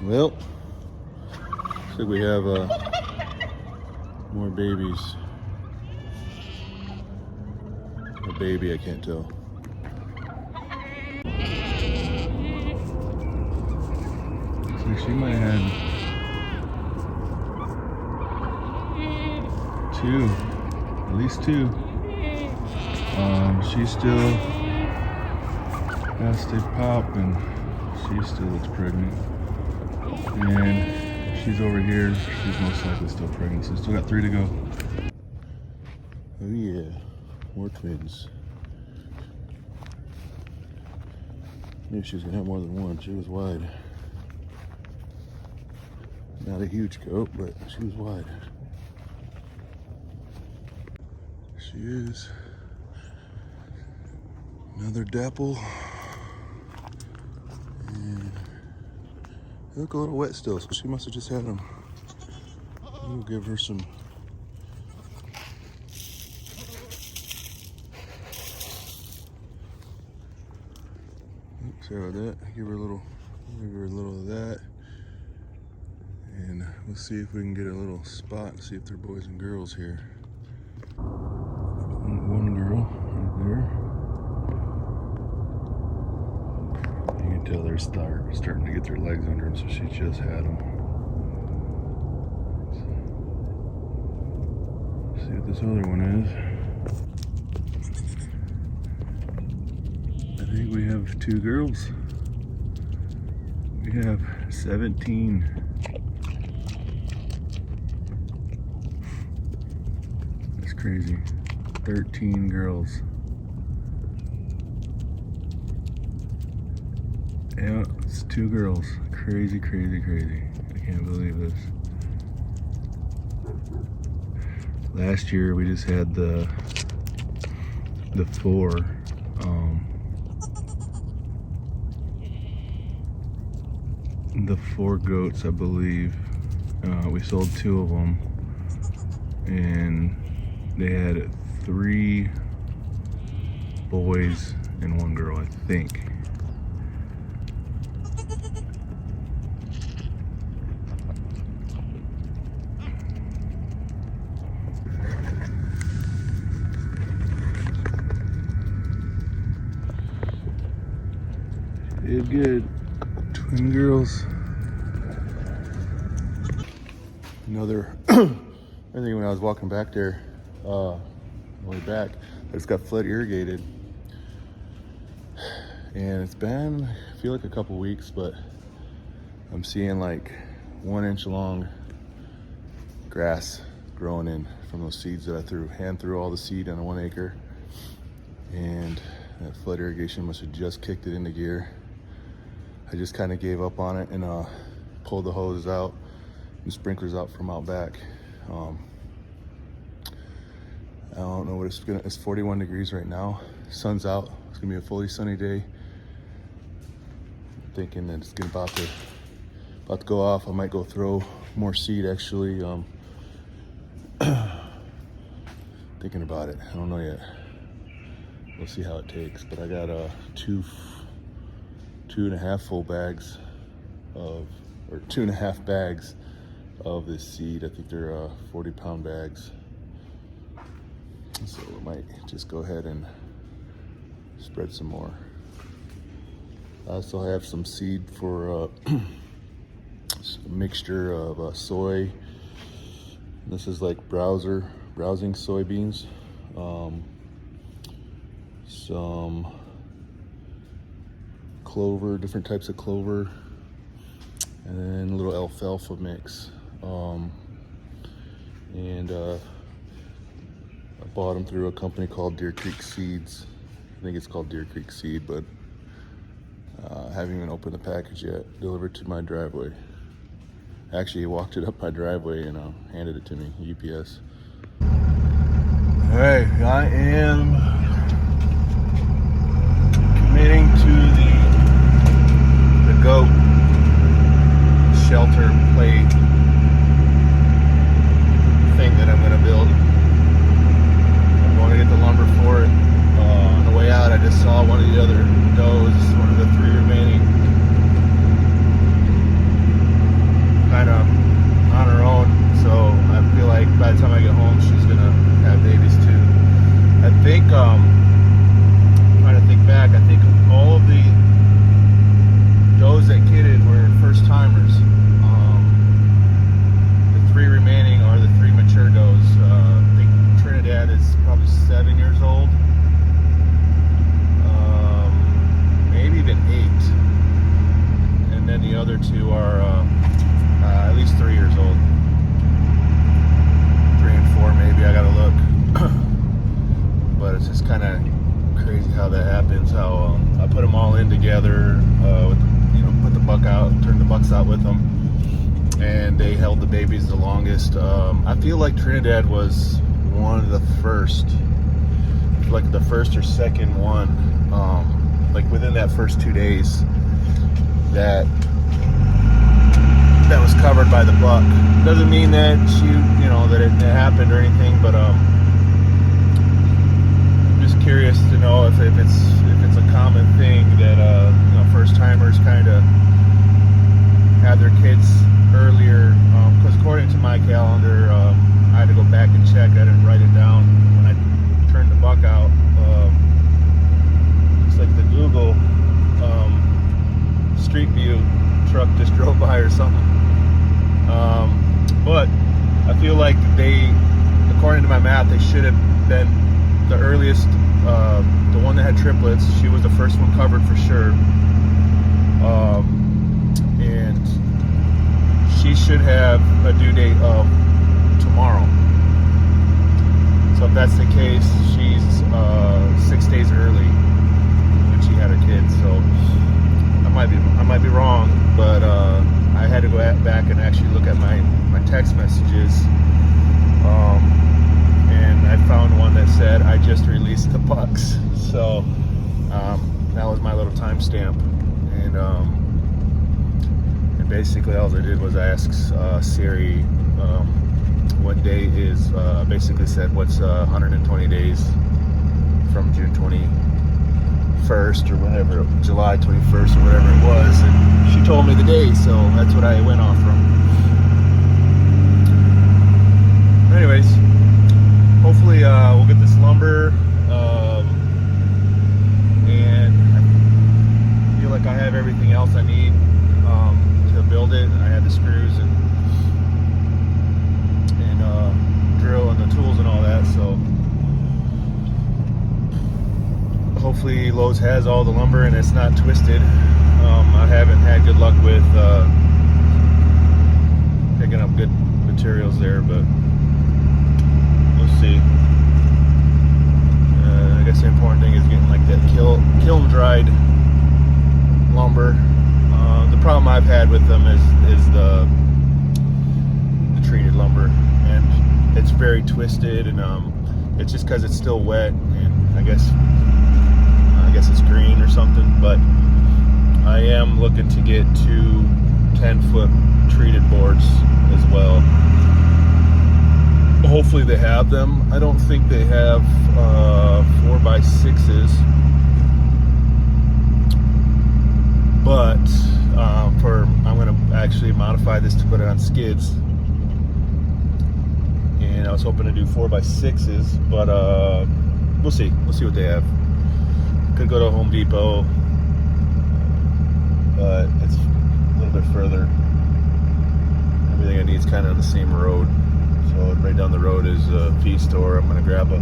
Well, looks like we have more babies. A baby, I can't tell. Looks like she might have two, at least two. She's still has to pop, and she still looks pregnant. And she's over here. She's most likely still pregnant. So still got 3 to go. Oh yeah, more twins. Knew she was gonna have more than one. She was wide. Not a huge goat, but she was wide. She is. Another dapple. And they look a little wet still, so she must have just had them. We'll give her some. Sorry about that. Give her a little of that. And we'll see if we can get a little spot and see if they're boys and girls here. One girl right there. You can tell they're starting to get their legs under them, so she just had them. Let's see what this other one is. I think we have 2 girls. We have 17. That's crazy. 13 girls. Yeah, it's 2 girls. Crazy, crazy, crazy. I can't believe this. Last year we just had the 4. The 4 goats, I believe. We sold 2 of them, and they had 3 boys and 1 girl, I think. Did good. Twin girls. Another, I think when I was walking back there, on the way back, I just got flood irrigated. And it's been, I feel like a couple weeks, but I'm seeing like 1 inch long grass growing in from those seeds that I hand threw all the seed on 1 acre. And that flood irrigation must have just kicked it into gear. I just kind of gave up on it and pulled the hose out and sprinklers out from out back. I don't know what it's 41 degrees right now. Sun's out. It's gonna be a fully sunny day. I'm thinking that it's about to go off. I might go throw more seed actually. Thinking about it. I don't know yet. We'll see how it takes. But I got 2.5 full bags or 2.5 bags of this seed. I think they're 40-pound bags. So we might just go ahead and spread some more. I also have some seed for a mixture of soy. This is like browsing soybeans. Some clover, different types of clover, and then a little alfalfa mix. I bought them through a company called Deer Creek Seeds. I think it's called Deer Creek Seed, but I haven't even opened the package yet. Delivered to my driveway. Actually, he walked it up my driveway and handed it to me, UPS. Hey, I am committing to the goat shelter plate thing that I'm gonna build. I'm going to get the lumber for it. On the way out, I just saw one of the other does, one of the 3 remaining. two are at least 3 years old. 3 and 4 maybe, I gotta look. But it's just kind of crazy how that happens, how I put them all in together, with, put the buck out, turned the bucks out with them, and they held the babies the longest. I feel like Trinidad was one of the first, like the first or second one, like within that first 2 days that was covered by the buck. Doesn't mean that that it happened or anything, but I'm just curious to know if it's a common thing that first timers kind of have their kids earlier, because according to my calendar, I had to go back and check. I didn't write it down when I turned the buck out. It's like the Google Street View truck just drove by or something. But I feel like according to my math, they should have been the earliest. The one that had triplets, she was the first one covered for sure. And she should have a due date of tomorrow. So if that's the case, she's 6 days early when she had her kids. So I might be wrong, but I had to go back and actually look at my text messages, and I found one that said I just released the bucks. So that was my little timestamp, and basically all I did was I asked Siri what day is, basically said what's 120 days from June 21st or whatever, July 21st or whatever it was, and she told me the day, so that's what I went off from. Anyways, hopefully we'll get this lumber, and I feel like I have everything else I need to build it. I had the screws and drill and the tools and all that, so hopefully Lowe's has all the lumber and it's not twisted. I haven't had good luck with picking up good materials there, but we'll see. I guess the important thing is getting like that kiln dried lumber. The problem I've had with them is the treated lumber, and it's very twisted, and it's just because it's still wet, and I guess it's green or something. But I am looking to get 2 10-foot treated boards as well. Hopefully they have them. I don't think they have 4x6s, but I'm going to actually modify this to put it on skids, and I was hoping to do 4x6s, but we'll see what they have. Could go to Home Depot, but it's a little bit further. Everything I need is kind of on the same road. So right down the road is a feed store. I'm gonna grab a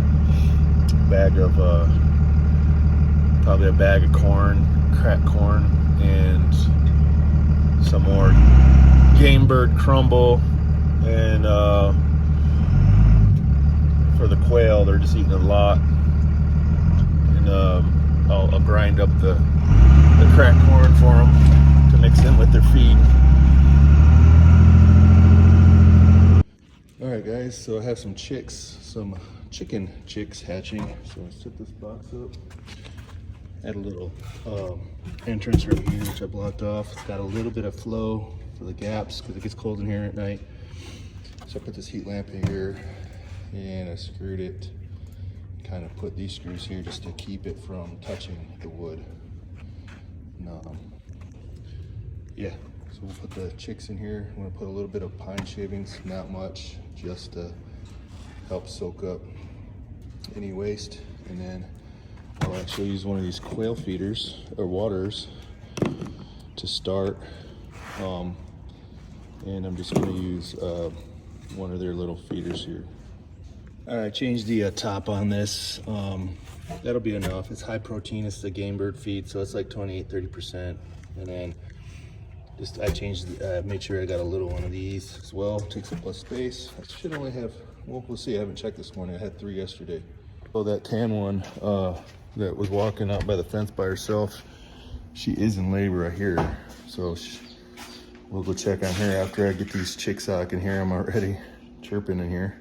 bag of probably a bag of corn, cracked corn, and some more game bird crumble. And for the quail, they're just eating a lot. And I'll grind up the cracked corn for them to mix in with their feed. All right, guys, so I have some chicken chicks hatching. So let's set this box up. Add a little entrance right here, which I blocked off. It's got a little bit of flow for the gaps because it gets cold in here at night. So I put this heat lamp in here, and I screwed it. Kind of put these screws here just to keep it from touching the wood. Yeah, so we'll put the chicks in here. I'm gonna put a little bit of pine shavings, not much, just to help soak up any waste. And then I'll actually use one of these quail feeders or waters to start. And I'm just gonna use one of their little feeders here. All right, change the top on this. That'll be enough. It's high protein. It's the game bird feed, so it's like 28-30%. And then Just I changed, made sure I got a little one of these as well. Takes up less space. I should only have, well, we'll see. I haven't checked this morning. I had 3 yesterday. So that tan one that was walking out by the fence by herself, she is in labor, I hear her. So we'll go check on her after I get these chicks out. I can hear them already chirping in here.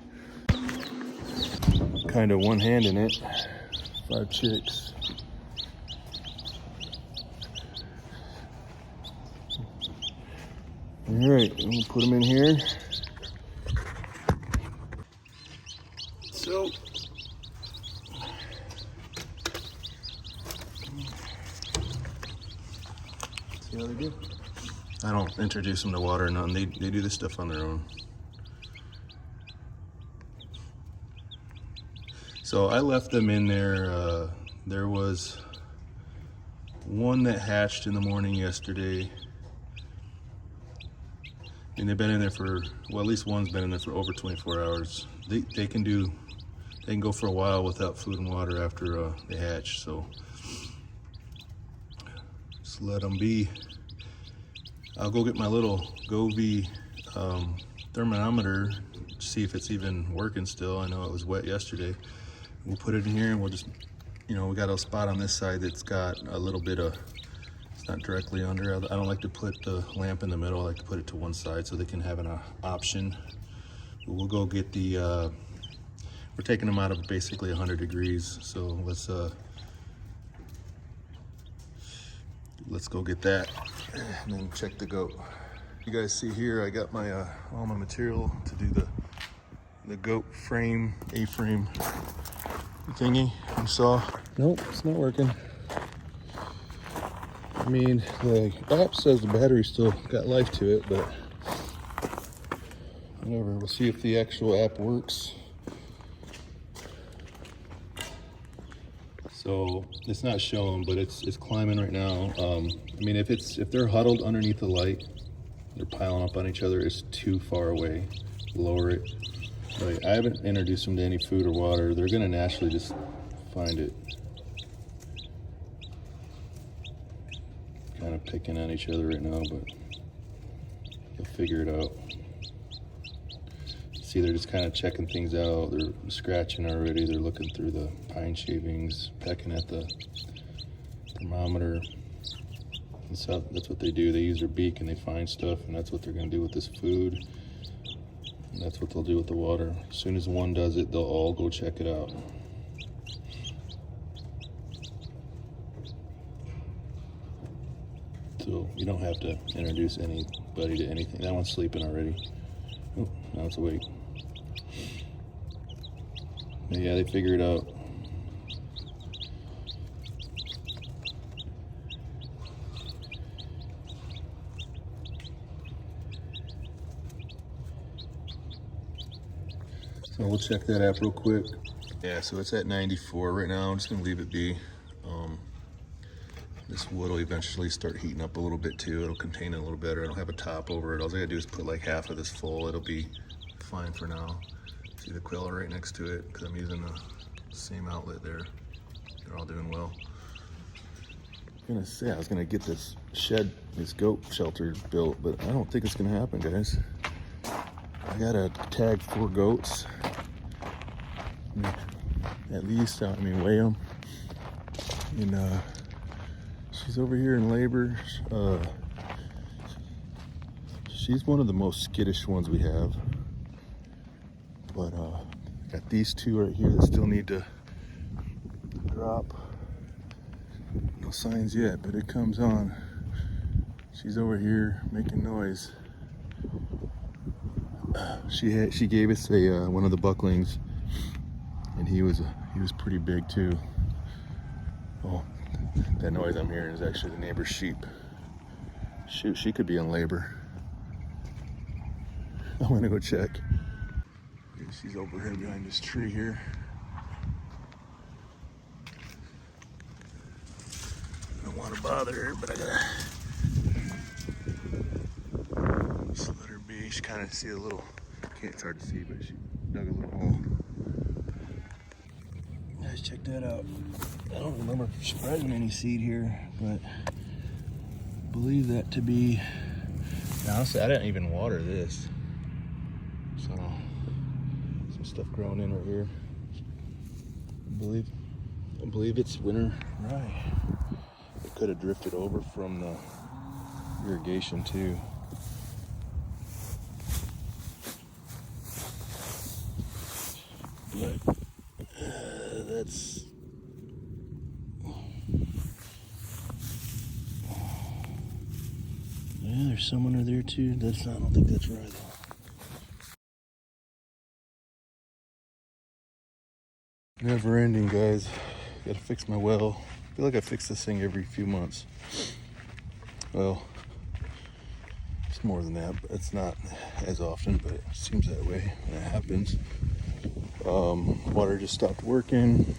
Kind of one hand in it. 5 chicks. All right, I'm gonna put them in here. So, see how they do? I don't introduce them to water or nothing. They do this stuff on their own. So I left them in there. There was one that hatched in the morning yesterday. And they've been in there for, well, at least one's been in there for over 24 hours. They can go for a while without food and water after they hatch. So just let them be. I'll go get my little Govee thermometer, see if it's even working still. I know it was wet yesterday. We'll put it in here and we'll just, you know, we got a spot on this side that's got a little bit of, it's not directly under. I don't like to put the lamp in the middle. I like to put it to one side so they can have an option. But we'll go get the, we're taking them out of basically 100 degrees. So let's go get that and then check the goat. You guys see here, I got my all my material to do the goat frame, A-frame thingy you saw. Nope, it's not working. I mean, the app says the battery still got life to it, but whatever. We'll see if the actual app works. So it's not showing, but it's climbing right now. I mean, if they're huddled underneath the light, they're piling up on each other, it's too far away. Lower it. Like, I haven't introduced them to any food or water. They're gonna naturally just find it. Kind of picking on each other right now, but they'll figure it out. See, they're just kind of checking things out. They're scratching already. They're looking through the pine shavings, pecking at the thermometer. And so that's what they do. They use their beak and they find stuff, and that's what they're going to do with this food. And that's what they'll do with the water. As soon as one does it, they'll all go check it out. So you don't have to introduce anybody to anything. That one's sleeping already. Oh, now it's awake. But yeah, they figure it out. So we'll check that app real quick. Yeah, so it's at 94 right now. I'm just gonna leave it be. This wood will eventually start heating up a little bit too. It'll contain it a little better. I don't have a top over it. All I gotta do is put like half of this full. It'll be fine for now. See the quail right next to it because I'm using the same outlet there. They're all doing well. I was gonna say I was gonna get this shed, this goat shelter built, but I don't think it's gonna happen, guys. I gotta tag 4 goats. At least, I mean, weigh them. And she's over here in labor. She's one of the most skittish ones we have. But got these 2 right here that still need to drop. No signs yet, but it comes on. She's over here making noise. She gave us a one of the bucklings, and he was pretty big too. Oh, that noise I'm hearing is actually the neighbor's sheep. Shoot, she could be in labor. I'm gonna go check. She's over here behind this tree here. I don't want to bother her, but I gotta just let her be. She kind of see a little, it's hard to see, but she dug a little hole. Guys, check that out. I don't remember spreading any seed here, but I believe that to be Now, honestly, I didn't even water this. So some stuff growing in right here. I believe it's winter rye. It could have drifted over from the irrigation too. But that's yeah, there's some under there too. I don't think that's rye though. Never ending, guys. Gotta fix my well. I feel like I fix this thing every few months. Well, it's more than that, but it's not as often, but it seems that way when it happens. Water just stopped working.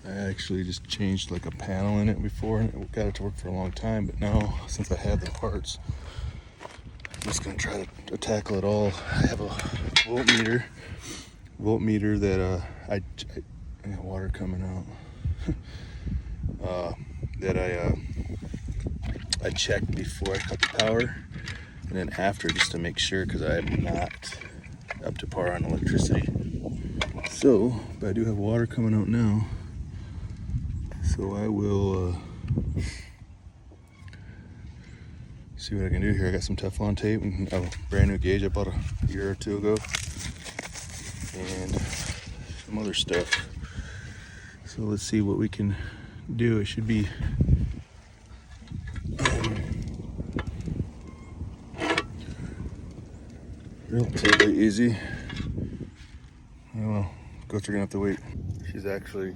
I actually just changed like a panel in it before and it got it to work for a long time, but now since I have the parts, I'm just gonna try to tackle it all. I have a voltmeter that I got water coming out. That I checked before I cut the power and then after, just to make sure, because I'm not up to par on electricity. So, but I do have water coming out now. So I will see what I can do here. I got some Teflon tape and a brand new gauge I bought a year or two ago. And some other stuff. So let's see what we can do. It should be relatively easy. Well, goats are gonna have to wait. She's actually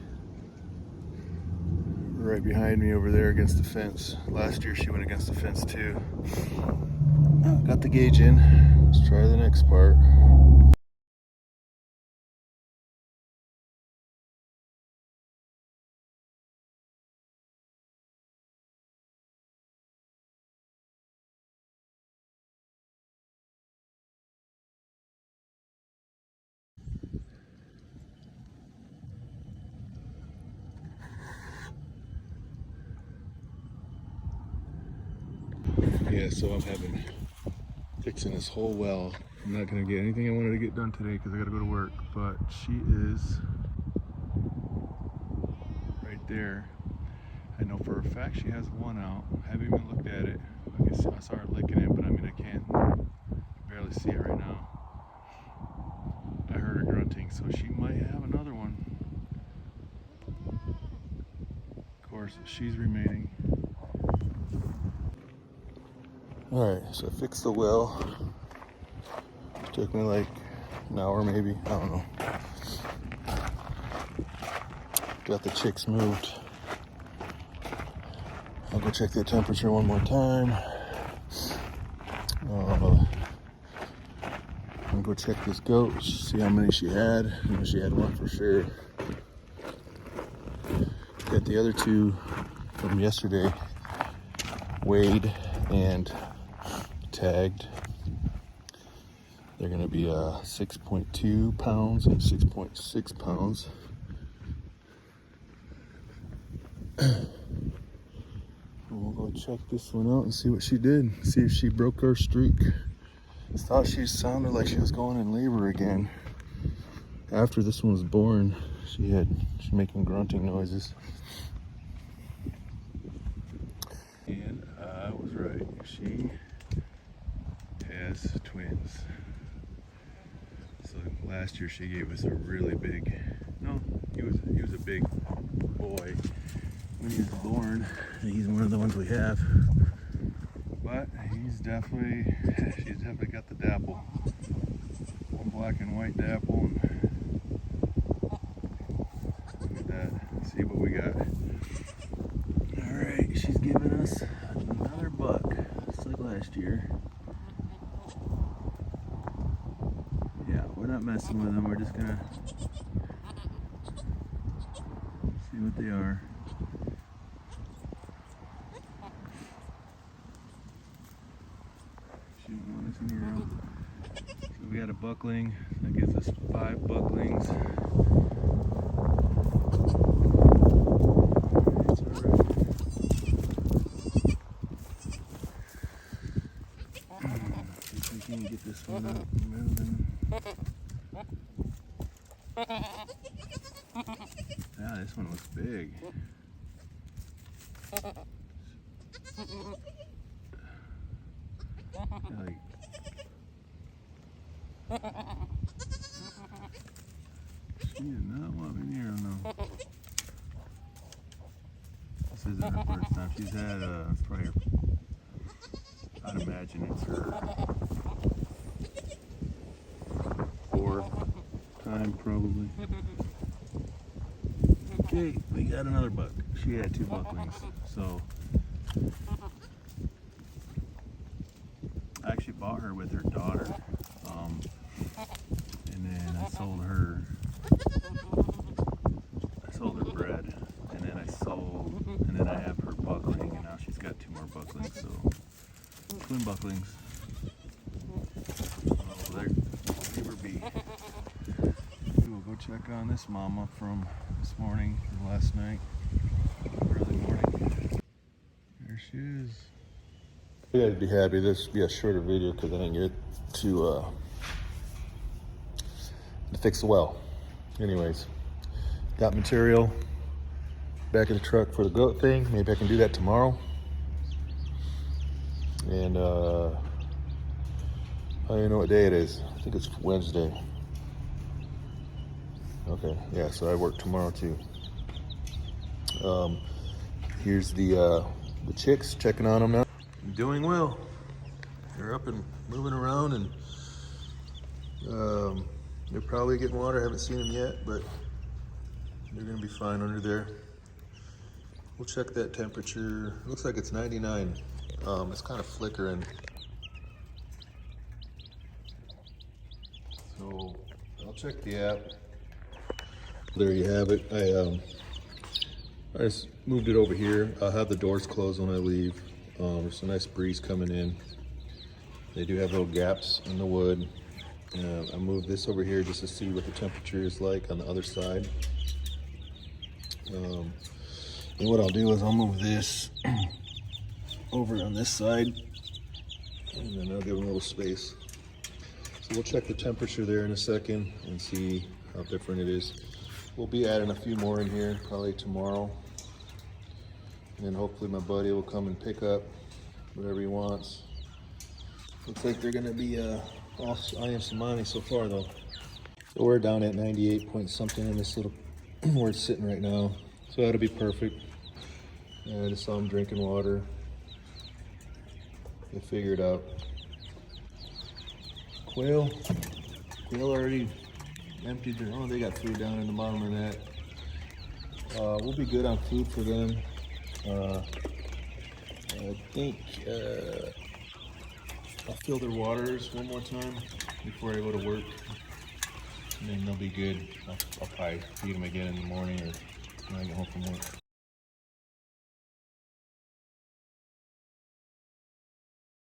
right behind me over there against the fence. Last year she went against the fence too. Got the gauge in. Let's try the next part. Yeah, so I'm fixing this whole well. I'm not gonna get anything I wanted to get done today because I gotta go to work, but she is right there. I know for a fact she has one out. I haven't even looked at it. I saw her licking it, but I mean, I can't barely see it right now. I heard her grunting, so she might have another one. Of course, she's remaining. Alright, so I fixed the well. Took me like an hour maybe, I don't know. Got the chicks moved. I'll go check the temperature one more time. I'll go check this goat, see how many she had. I know she had one for sure. Got the other two from yesterday weighed and tagged. They're gonna be 6.2 pounds and 6.6 pounds. We'll go check this one out and see what she did. See if she broke her streak. I thought she sounded like she was going in labor again. After this one was born, she's making grunting noises. And I was right. She has twins. So last year she gave us a really big. No, he was a big boy when he was born. He's one of the ones we have. But she's definitely got the dapple. One black and white dapple. And look at that. See what we got. Alright, she's giving us another buck, just like last year. Yeah, we're not messing with them, we're just gonna see what they are. So we got a buckling, that gives us 5 bucklings. It's alright. we can get this one up and moving. Yeah, this one looks big. Like, she did not want me near him though. This isn't her first time. She's had probably her, I'd imagine it's her fourth time probably. Okay, we got another buck. She had 2 bucklings, so I actually bought her with her daughter, and then I sold her bred, and then I have her buckling, and now she's got 2 more bucklings, so twin bucklings. So there, leave her be. We will go check on this mama from this morning, from last night, early morning. There she is. You gotta be happy. This will be a shorter video because I didn't get to fix the well. Anyways, got material back in the truck for the goat thing. Maybe I can do that tomorrow. And I don't even know what day it is. I think it's Wednesday. Okay, yeah, so I work tomorrow too. Here's the chicks, checking on them now. Doing well. They're up and moving around, and they're probably getting water. I haven't seen them yet, but they're gonna be fine under there. We'll check that temperature. Looks like it's 99. It's kind of flickering. So I'll check the app. There you have it. I just moved it over here. I'll have the doors closed when I leave. There's a nice breeze coming in. They do have little gaps in the wood. I moved this over here just to see what the temperature is like on the other side. And what I'll do is I'll move this over on this side, and then I'll give them a little space. So we'll check the temperature there in a second and see how different it is. We'll be adding a few more in here probably tomorrow. And then hopefully my buddy will come and pick up whatever he wants. Looks like they're gonna be all Samani so far though. So we're down at 98 point something in this little, where it's sitting right now. So that'll be perfect. I just saw them drinking water. They figured out. Quail already emptied their, oh, they got food down in the bottom of that. We'll be good on food for them. I think I'll fill their waters one more time before I go to work, and then they'll be good. I'll probably feed them again in the morning or when I get home from work.